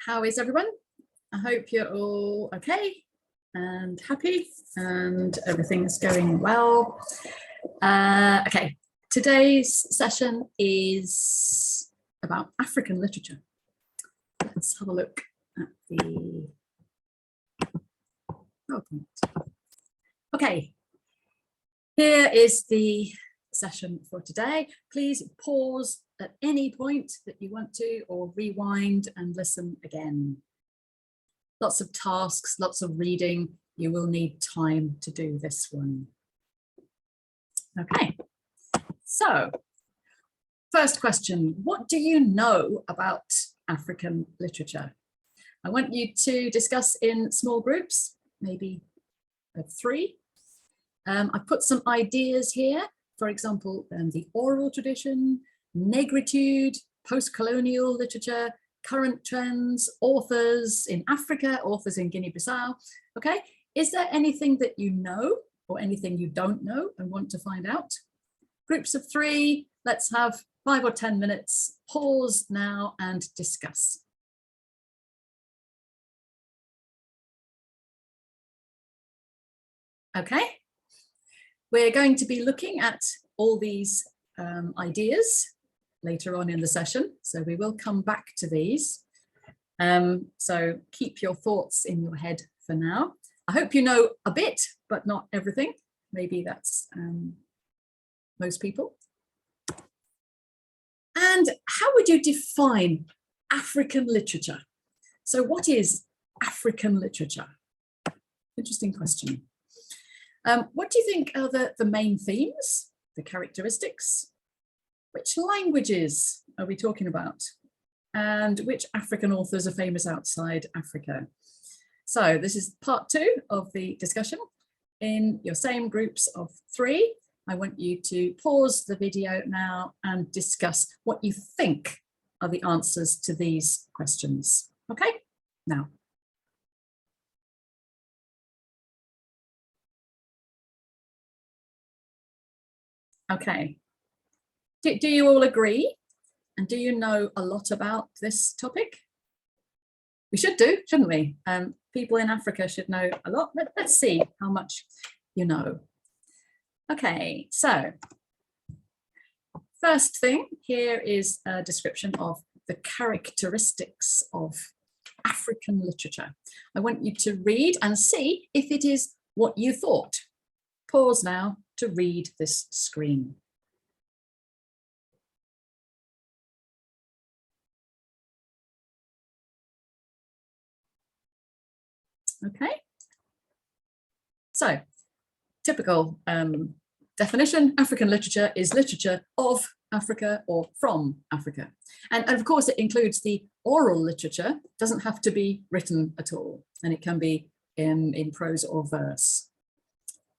How is everyone? I hope you're all okay and happy and everything's going well. Okay, today's session is about African literature. Let's have a look at the PowerPoint. Okay, here is the session for today. Please pause at any point that you want to, or rewind and listen again. Lots of tasks, lots of reading. You will need time to do this one. Okay, so first question, what do you know about African literature? I want you to discuss in small groups, maybe of 3. I've put some ideas here, for example, the oral tradition, negritude, post-colonial literature, current trends, authors in Africa, authors in Guinea-Bissau. Okay, is there anything that you know or anything you don't know and want to find out? Groups of 3, let's have 5 or 10 minutes, pause now and discuss. Okay, we're going to be looking at all these ideas later on in the session, so we will come back to these. So keep your thoughts in your head for now. I hope you know a bit, but not everything. Maybe that's most people. And how would you define African literature? So what is African literature? Interesting question. What do you think are the main themes, the characteristics? Which languages are we talking about? And which African authors are famous outside Africa? So this is part 2 of the discussion. In your same groups of 3, I want you to pause the video now and discuss what you think are the answers to these questions. Okay, now. Okay. Do you all agree? And do you know a lot about this topic? We should do, shouldn't we? People in Africa should know a lot. Let's see how much you know. Okay, so first thing here is a description of the characteristics of African literature. I want you to read and see if it is what you thought. Pause now to read this screen. Okay, so typical definition, African literature is literature of Africa or from Africa. And of course it includes the oral literature, doesn't have to be written at all, and it can be in prose or verse.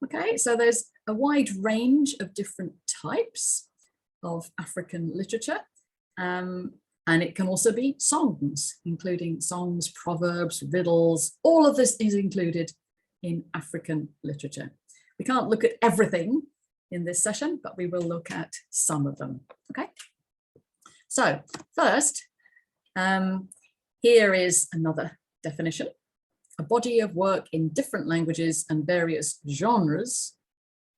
Okay, so there's a wide range of different types of African literature. And it can also be songs, including songs, proverbs, riddles. All of this is included in African literature. We can't look at everything in this session, but we will look at some of them. Okay. So first, here is another definition. A body of work in different languages and various genres,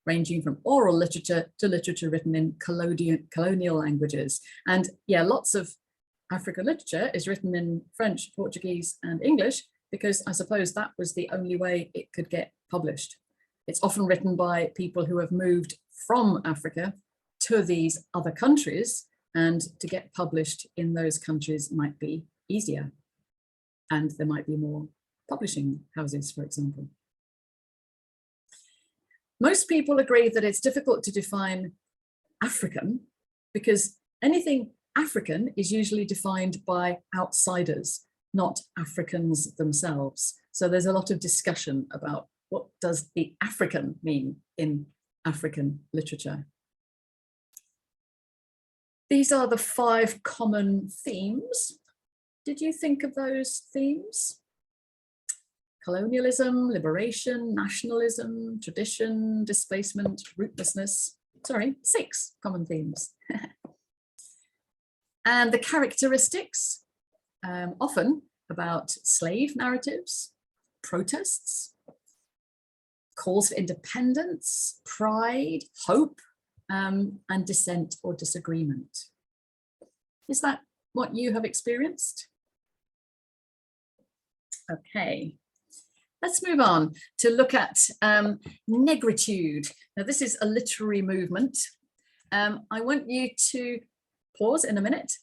ranging from oral literature to literature written in colonial languages. And yeah, lots of African literature is written in French, Portuguese, and English, because I suppose that was the only way it could get published. It's often written by people who have moved from Africa to these other countries, and to get published in those countries might be easier. And there might be more publishing houses, for example. Most people agree that it's difficult to define African because anything African is usually defined by outsiders, not Africans themselves. So there's a lot of discussion about what does the African mean in African literature. These are the 5 common themes. Did you think of those themes? Colonialism, liberation, nationalism, tradition, displacement, rootlessness. Sorry, 6 common themes. And the characteristics, often about slave narratives, protests, calls for independence, pride, hope, and dissent or disagreement. Is that what you have experienced? Okay, let's move on to look at negritude. Now, this is a literary movement. I want you to pause in a minute,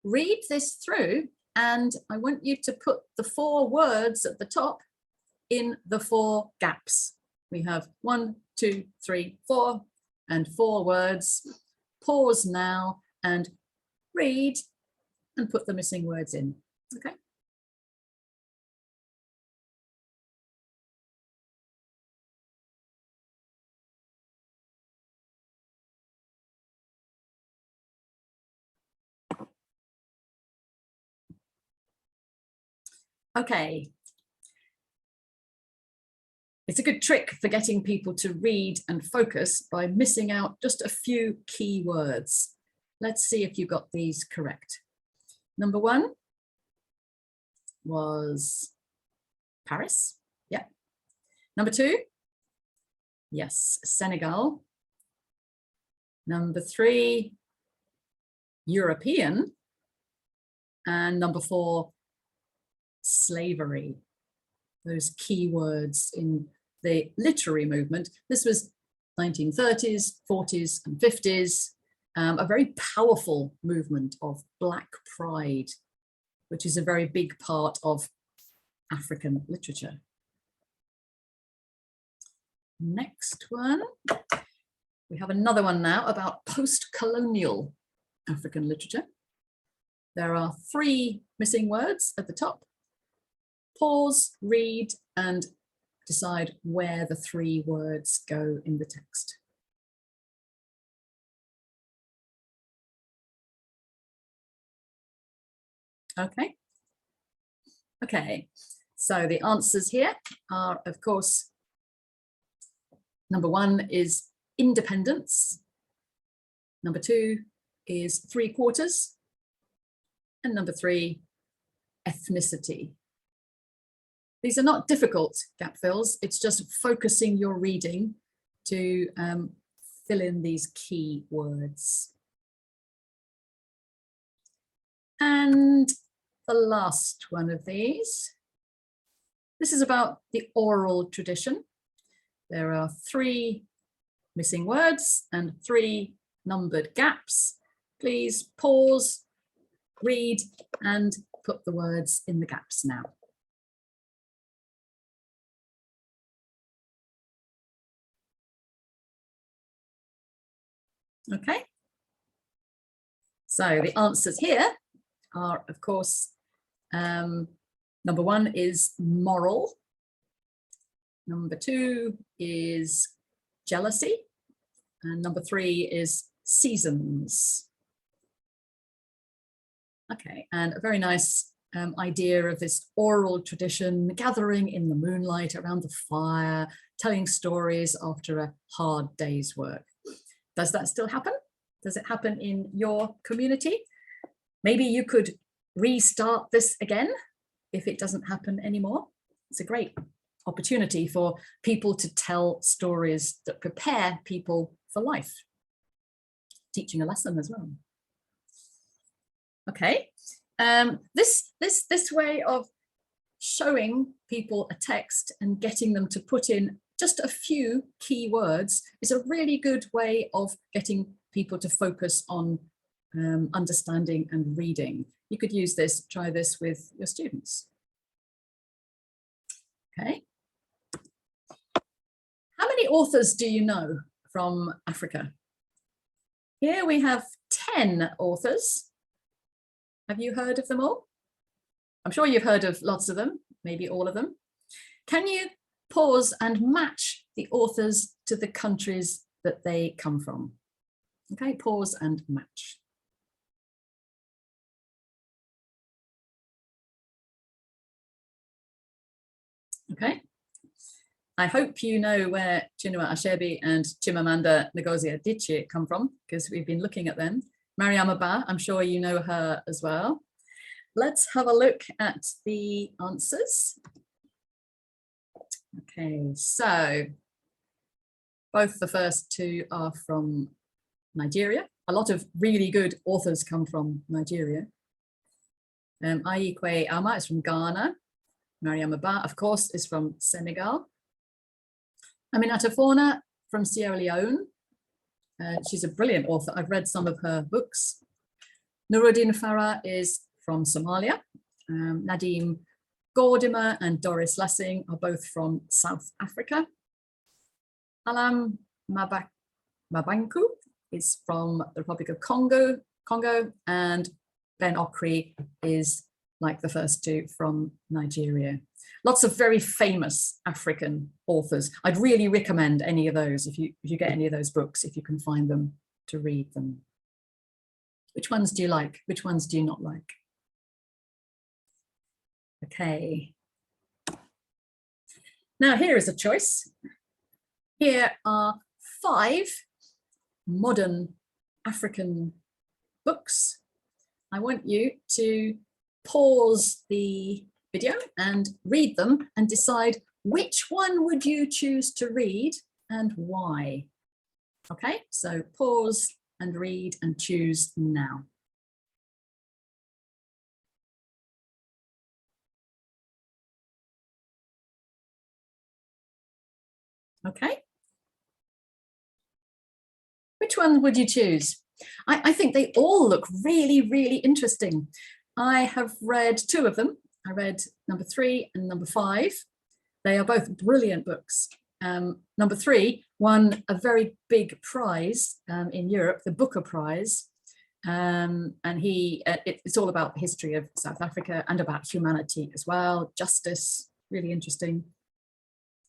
read this through, and I want you to put the 4 words at the top in the 4 gaps. We have 1, 2, 3, 4, and 4 words. Pause now and read and put the missing words in, okay? Okay. It's a good trick for getting people to read and focus by missing out just a few key words. Let's see if you got these correct. Number 1 was Paris. Yeah. Number 2, yes, Senegal. Number 3, European. And number 4, slavery. Those key words in the literary movement. This was 1930s, 40s, and 50s, a very powerful movement of Black pride, which is a very big part of African literature. Next one. We have another one now about post-colonial African literature. There are 3 missing words at the top. Pause, read, and decide where the 3 words go in the text. Okay. Okay, so the answers here are, of course, number 1 is independence. Number 2 is 3/4. And number 3, ethnicity. These are not difficult gap fills. It's just focusing your reading to fill in these key words. And the last one of these. This is about the oral tradition. There are 3 missing words and 3 numbered gaps. Please pause, read, and put the words in the gaps now. Okay. So the answers here are, of course, number 1 is moral. Number 2 is jealousy. And number 3 is seasons. Okay, and a very nice idea of this oral tradition, gathering in the moonlight around the fire, telling stories after a hard day's work. Does that still happen? Does it happen in your community? Maybe you could restart this again if it doesn't happen anymore. It's a great opportunity for people to tell stories that prepare people for life, teaching a lesson as well. Okay, this way of showing people a text and getting them to put in just a few key words is a really good way of getting people to focus on understanding and reading. You could use this, try this with your students. Okay. How many authors do you know from Africa? Here we have 10 authors. Have you heard of them all? I'm sure you've heard of lots of them, maybe all of them. Can you pause and match the authors to the countries that they come from? Okay, pause and match. Okay, I hope you know where Chinua Achebe and Chimamanda Ngozi Adichie come from, because we've been looking at them. Mariama Ba, I'm sure you know her as well. let's have a look at the answers. Okay, so both the first two are from Nigeria. A lot of really good authors come from Nigeria. Ayikwe Ama is from Ghana. Mariam Abba, of course, is from Senegal. Aminata Fauna from Sierra Leone. She's a brilliant author. I've read some of her books. Nuruddin Farah is from Somalia. Nadim Gordimer and Doris Lessing are both from South Africa. Alam Mabanku is from the Republic of Congo, and Ben Okri is, like the first two, from Nigeria. Lots of very famous African authors. I'd really recommend any of those if you get any of those books, if you can find them, to read them. Which ones do you like? Which ones do you not like? Okay. Now here is a choice. Here are 5 modern African books. I want you to pause the video and read them and decide which one would you choose to read and why. Okay, so pause and read and choose now. Okay. Which one would you choose? I think they all look really, really interesting. I have read 2 of them. I read number 3 and number 5. They are both brilliant books. Number 3 won a very big prize in Europe, the Booker Prize. And it's all about the history of South Africa and about humanity as well, justice, really interesting.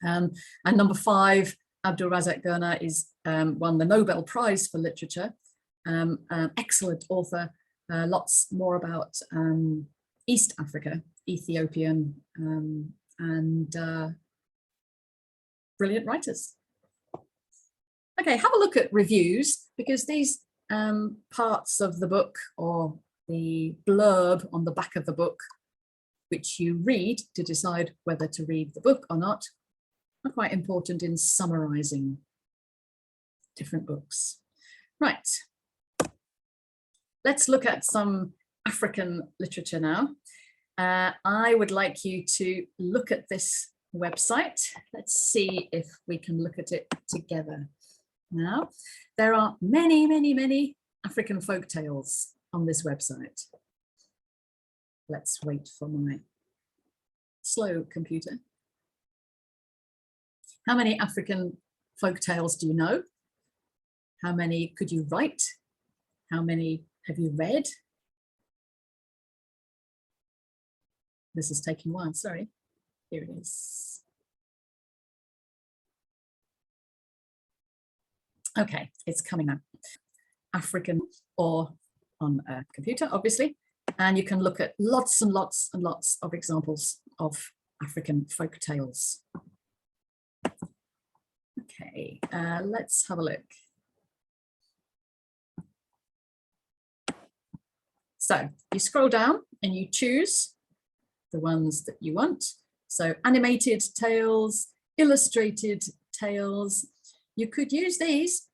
And number 5, Abdul Razak Gurner is won the Nobel Prize for Literature. Excellent author, lots more about East Africa, Ethiopian, and brilliant writers. Okay, have a look at reviews, because these parts of the book, or the blurb on the back of the book, which you read to decide whether to read the book or not, are quite important in summarizing different books. Right. Let's look at some African literature now. I would like you to look at this website. Let's see if we can look at it together. Now, there are many, many, many African folk tales on this website. Let's wait for my slow computer. How many African folk tales do you know? How many could you write? How many have you read? This is taking a while, sorry. Here it is. Okay, it's coming up. African, or on a computer, obviously. And you can look at lots and lots and lots of examples of African folk tales. Okay, let's have a look. So you scroll down and you choose the ones that you want. So animated tales, illustrated tales. You could use these,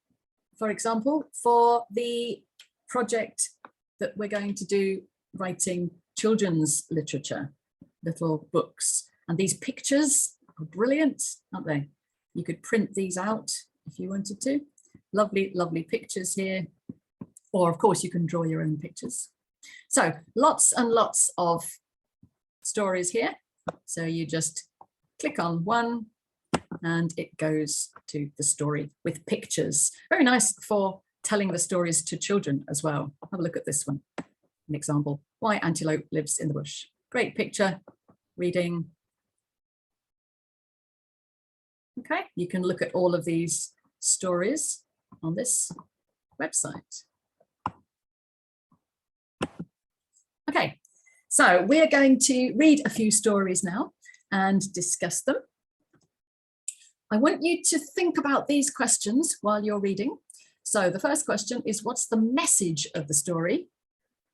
for example, for the project that we're going to do, writing children's literature, little books. And these pictures are brilliant, aren't they? You could print these out if you wanted to. Lovely, lovely pictures here. Or of course you can draw your own pictures. So lots and lots of stories here. So you just click on one and it goes to the story with pictures. Very nice for telling the stories to children as well. Have a look at this one. An example, Why Antelope Lives in the Bush. Great picture, reading. Okay, you can look at all of these stories on this website. Okay, so we're going to read a few stories now and discuss them. I want you to think about these questions while you're reading. So the first question is, what's the message of the story?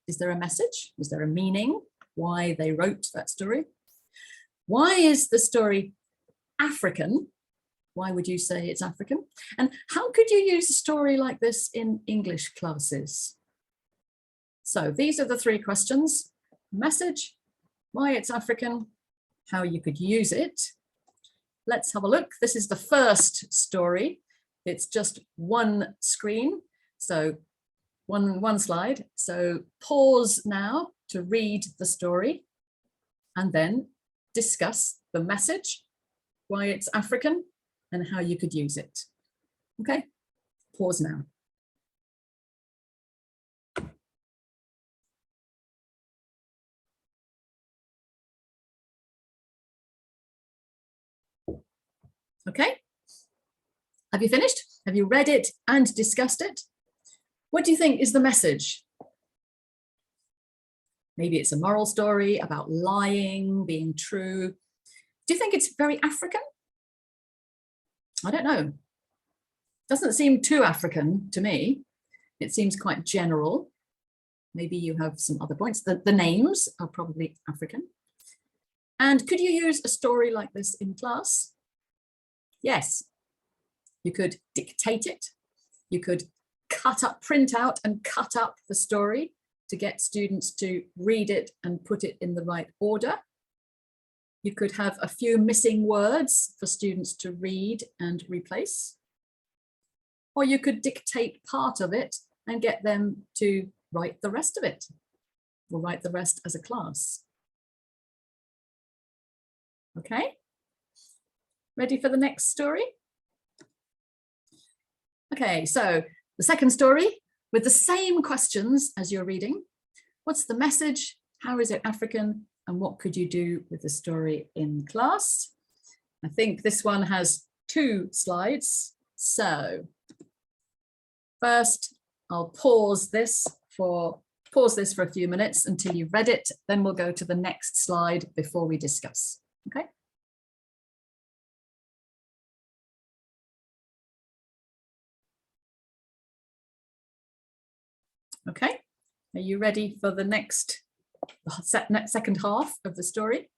Is there a message? Is there a meaning? why they wrote that story. Why is the story African? Why would you say it's African? And how could you use a story like this in English classes? So these are the three questions: message, why it's African, how you could use it. Let's have a look. This is the first story. It's just one screen, so one slide. So pause now to read the story and then discuss the message, why it's African, and how you could use it. Okay, pause now. Okay, have you finished? Have you read it and discussed it? What do you think is the message? Maybe it's a moral story about lying, being true. Do you think it's very African? I don't know. Doesn't seem too African to me. It seems quite general. Maybe you have some other points. The names are probably African. And could you use a story like this in class? Yes. You could dictate it. You could print out and cut up the story to get students to read it and put it in the right order. You could have a few missing words for students to read and replace. Or you could dictate part of it and get them to write the rest of it, or write the rest as a class. Okay, ready for the next story? Okay, so the second story with the same questions as you're reading. What's the message? How is it African? And what could you do with the story in class? I think this one has 2 slides. So first, I'll pause this for a few minutes until you've read it. Then we'll go to the next slide before we discuss. Okay. Okay, are you ready for the next second half of the story?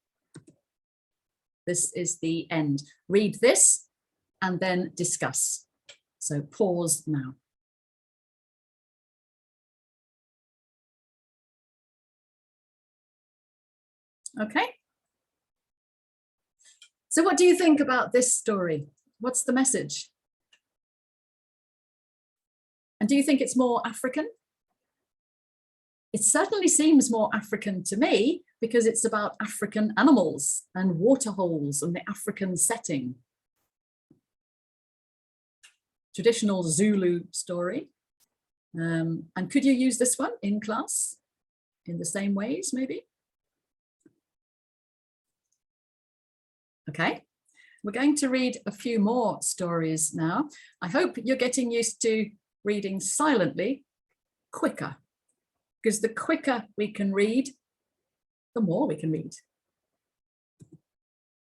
This is the end. Read this and then discuss. So pause now. Okay. So what do you think about this story? What's the message? And do you think it's more African? It certainly seems more African to me because it's about African animals and waterholes and the African setting. Traditional Zulu story. And could you use this one in class in the same ways, maybe? Okay, we're going to read a few more stories now. I hope you're getting used to reading silently quicker, because the quicker we can read, the more we can read.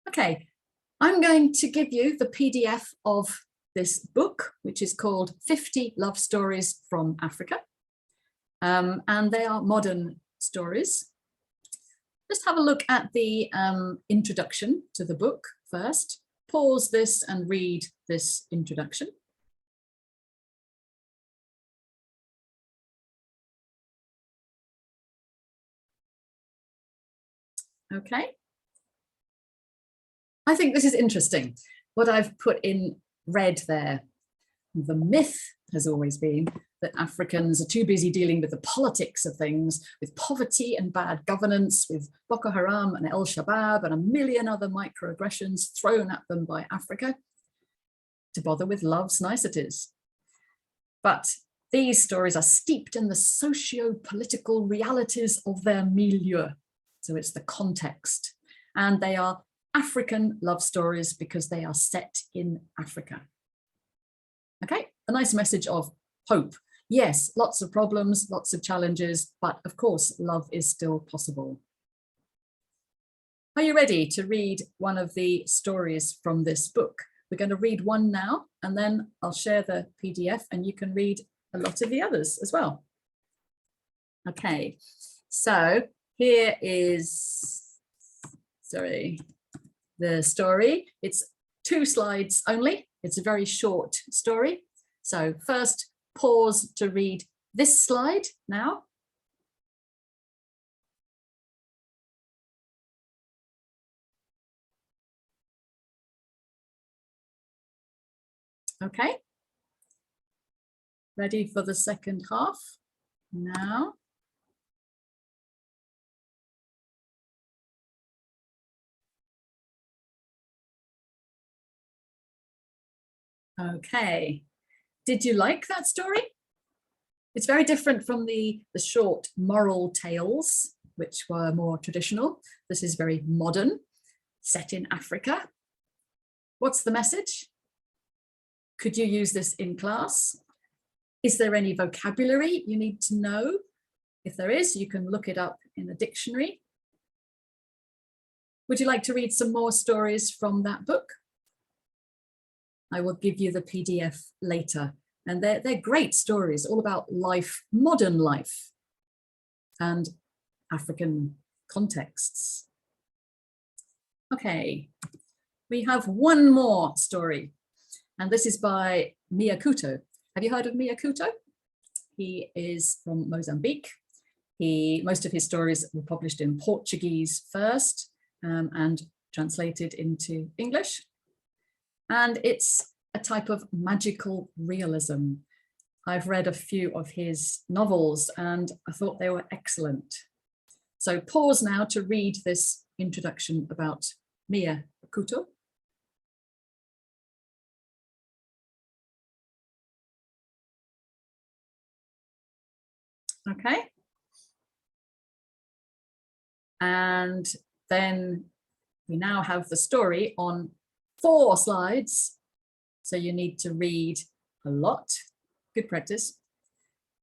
Okay, I'm going to give you the PDF of this book, which is called 50 Love Stories from Africa. And they are modern stories. Just have a look at the introduction to the book first. Pause this and read this introduction. Okay. I think this is interesting. What I've put in red there. The myth has always been that Africans are too busy dealing with the politics of things, with poverty and bad governance, with Boko Haram and El Shabaab and a million other microaggressions thrown at them by Africa, to bother with love's niceties. But these stories are steeped in the socio-political realities of their milieu. So it's the context. And they are African love stories because they are set in Africa. Okay, a nice message of hope. Yes, lots of problems, lots of challenges, but of course, love is still possible. Are you ready to read one of the stories from this book? We're going to read one now, and then I'll share the PDF and you can read a lot of the others as well. Okay, so here is, sorry, the story. It's 2 slides only. It's a very short story. So first, pause to read this slide now. Okay. Ready for the second half now. Okay. Did you like that story? It's very different from the short moral tales, which were more traditional. This is very modern, set in Africa. What's the message? Could you use this in class? Is there any vocabulary you need to know? If there is, you can look it up in a dictionary. Would you like to read some more stories from that book? I will give you the PDF later. And they're great stories, all about life, modern life, and African contexts. Okay, we have one more story, and this is by Kutto. Have you heard of Kutto? He is from Mozambique. Most of his stories were published in Portuguese first and translated into English. And it's a type of magical realism. I've read a few of his novels and I thought they were excellent. So pause now to read this introduction about Kutto. Okay. And then we now have the story on 4 slides. So you need to read a lot, good practice,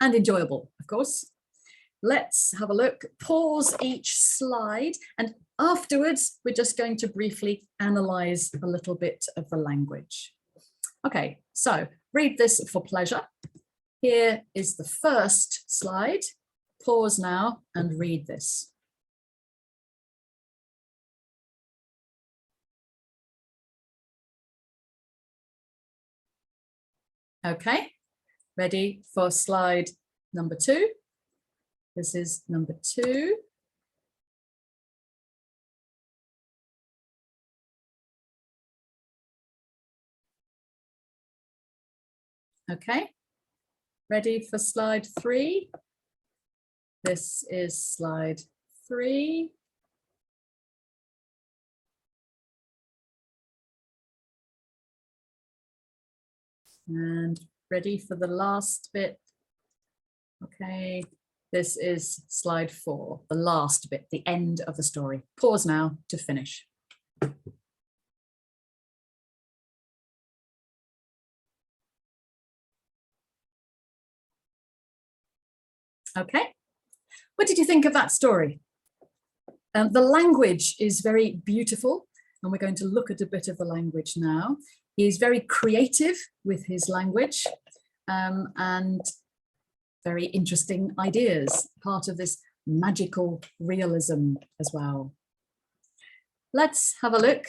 and enjoyable, of course. Let's have a look, pause each slide, and afterwards, we're just going to briefly analyze a little bit of the language. Okay, so read this for pleasure. Here is the first slide. Pause now and read this. Okay, ready for slide number 2? This is number 2. Okay, ready for slide 3? This is slide 3. And ready for the last bit. Okay, this is slide 4, the last bit, the end of the story. Pause now to finish. Okay, what did you think of that story? The language is very beautiful, and we're going to look at a bit of the language now. He's very creative with his language and very interesting ideas, part of this magical realism as well. Let's have a look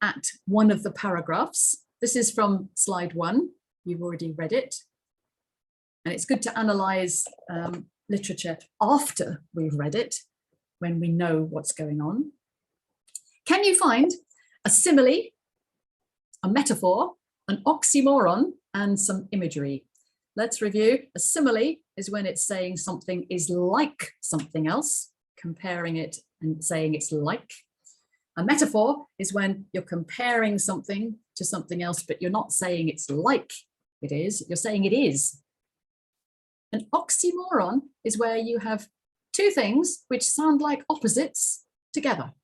at one of the paragraphs. This is from slide 1. You've already read it. And it's good to analyze literature after we've read it, when we know what's going on. Can you find a simile, a metaphor, an oxymoron, and some imagery? Let's review. A simile is when it's saying something is like something else, comparing it and saying it's like. A metaphor is when you're comparing something to something else, but you're not saying it's like it is, you're saying it is. An oxymoron is where you have 2 things which sound like opposites together.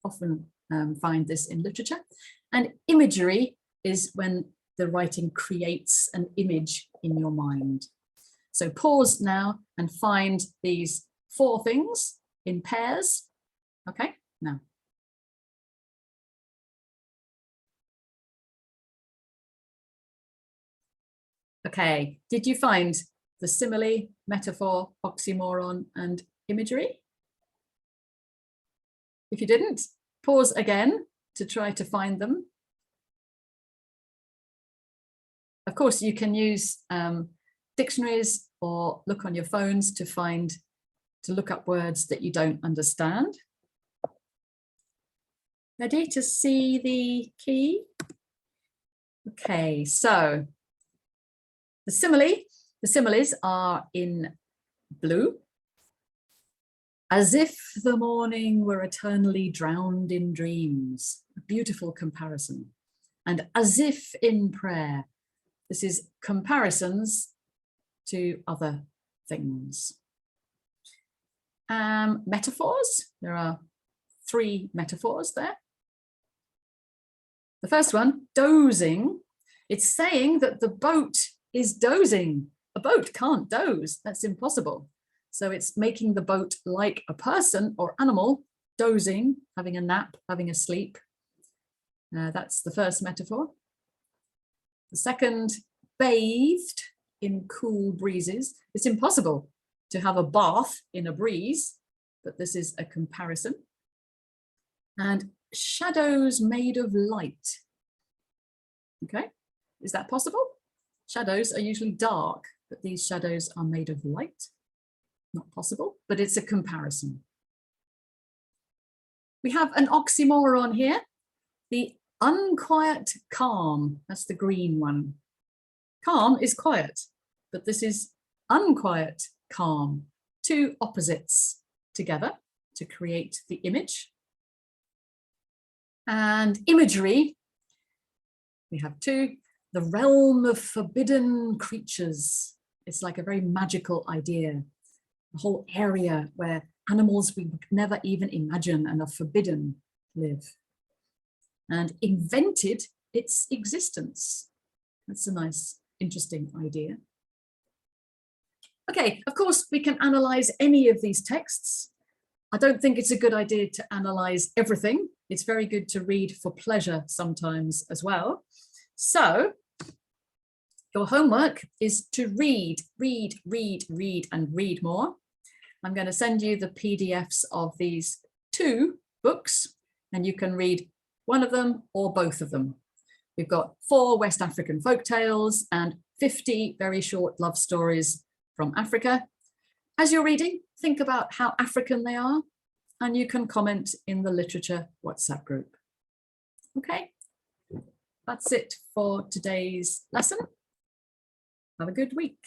Often find this in literature. And imagery is when the writing creates an image in your mind. So pause now and find these 4 things in pairs. Okay, now. Okay, did you find the simile, metaphor, oxymoron, and imagery? If you didn't, pause again to try to find them. Of course, you can use dictionaries or look on your phones to look up words that you don't understand. Ready to see the key? Okay, so the similes are in blue. As if the morning were eternally drowned in dreams. A beautiful comparison. And as if in prayer. This is comparisons to other things. Metaphors. There are 3 metaphors there. The first one, dozing. It's saying that the boat is dozing. A boat can't doze. That's impossible. So it's making the boat like a person or animal, dozing, having a nap, having a sleep. That's the first metaphor. The second, bathed in cool breezes. It's impossible to have a bath in a breeze, but this is a comparison. And shadows made of light. Okay, is that possible? Shadows are usually dark, but these shadows are made of light. Not possible, but it's a comparison. We have an oxymoron here. The unquiet calm, that's the green one. Calm is quiet, but this is unquiet calm. 2 opposites together to create the image. And imagery, we have 2. The realm of forbidden creatures. It's like a very magical idea. A whole area where animals we would never even imagine and are forbidden live. And invented its existence. That's a nice, interesting idea. Okay, of course, we can analyze any of these texts. I don't think it's a good idea to analyze everything. It's very good to read for pleasure sometimes as well. So your homework is to read, and read more. I'm going to send you the PDFs of these 2 books, and you can read one of them or both of them. We've got 4 West African folk tales and 50 very short love stories from Africa. As you're reading, think about how African they are, and you can comment in the literature WhatsApp group. Okay, that's it for today's lesson. Have a good week.